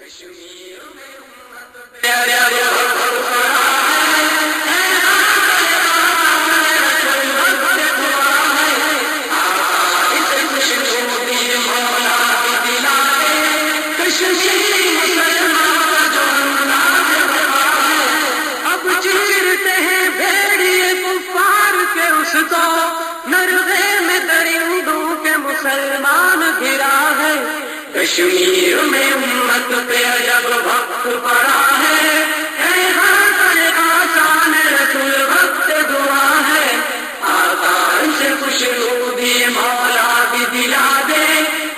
کشمیر میں مسلمان گرا ہے، کشمیر میں امت پہ عجب وقت پڑا ہے، اے آسان رسول وقت دعا ہے، آقا سے خوش روبی مولا بھی دلا دے،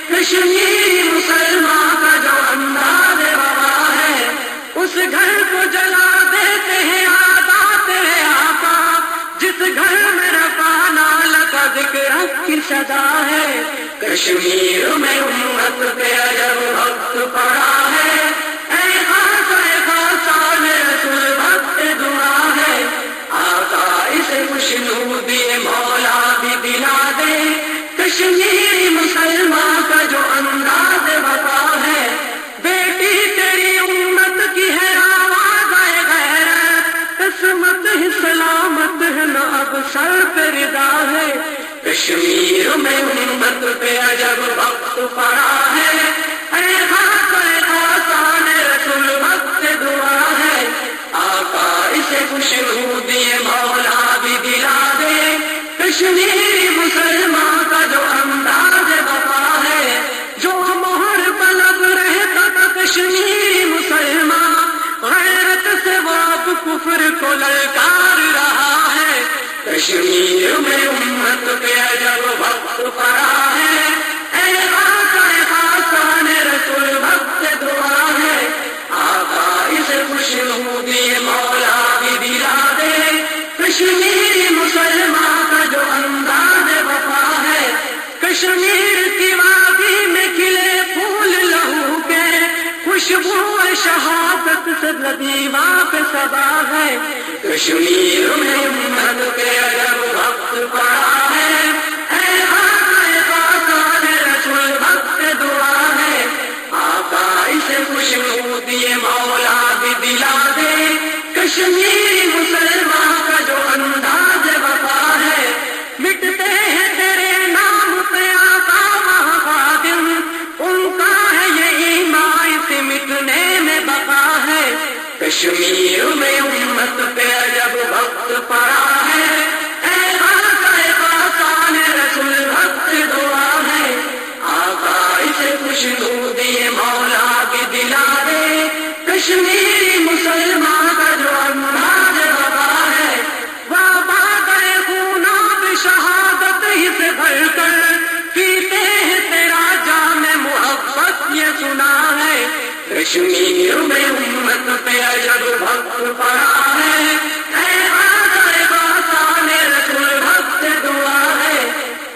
کشمیری مسلمان کا جو انداز وفا ہے، اس گھر کو جلا دیتے ہیں عادات ہے آقا، جس گھر میں رفعنا لک ذکر کی صدا ہے، کشمیر میں امت پہ عجب وقت پڑا ہے، اے خاصان رسول وقت دعا ہے، آقا اسے خوشنودی مولا بھی دلا دے، کشمیری مسلمان کا جو انداز وفا ہے، بیٹی تیری امت کی ہے آواز غیرت، قسمت ہی سلامت ہے نہ اب سر پہ ردا ہے، کشمیر میں امت پہ عجب وقت پڑا ہے، اے آسان رسول وقت دعا ہے، آقا اسے خوشنودی مولا بھی دلا دے، کشمیری مسلمان کا جو انداز وفا ہے، جو مہر پلب رہتا تھا کشمیری مسلمان، غیرت سے وہ اب کفر کو للکار رہا ہے، کشمیر میں امت پہ عجب وقت پڑا ہے، اے آسان رسول وقت دعا ہے، آقا اسے خوشنودی مولا بھی دلا دے، کشمیری مسلمان کا جو انداز وفا ہے، کشمیر کی وادی میں کھلے پھول لہو کے، خوشبو شہادت سے ندیما پہ صدا ہے، کشمیر میں امت پہ عجب وقت پڑا ہے، اے آسان رسول وقت دعا ہے، آقا اسے خوشنودی مولا بھی دلا دے، کشمیری مسلمان کا جو انداز وفا ہے، مٹتے ہیں تیرے نام پہ آقا وہاں خادم، ان کا ہے یہ ایمان سے مٹنے میں بقا ہے، کشمیر میں امت پہ عجب وقت پڑا ہے، اے آسان رسول وقت دعا ہے، آقا اسے خوشنودی مولا بھی دلا دے، کشمیری مسلمان کا جو انداز وفا ہے، وابا گئے خوناب شہادت ہی سے بھر کر، پیتے ہیں تیرا جام محبت یہ سنا ہے، کشمیر میں امت پہ عجب وقت پڑا ہے، اے آسان رسول وقت دعا ہے،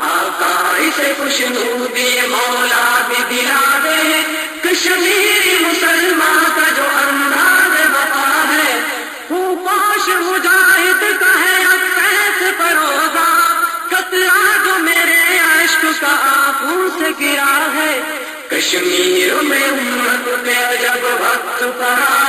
آقا اسے خوشنودی مولا بھی دلا دے، کشمیری مسلمان کا جو انداز وفا ہے، پاش مجاہد کا ہے اب کیسے پروگا، قطرہ جو میرے عشق کا آنکھوں سے گرا ہے، کشمیر میں امت پہ عجب وقت پڑا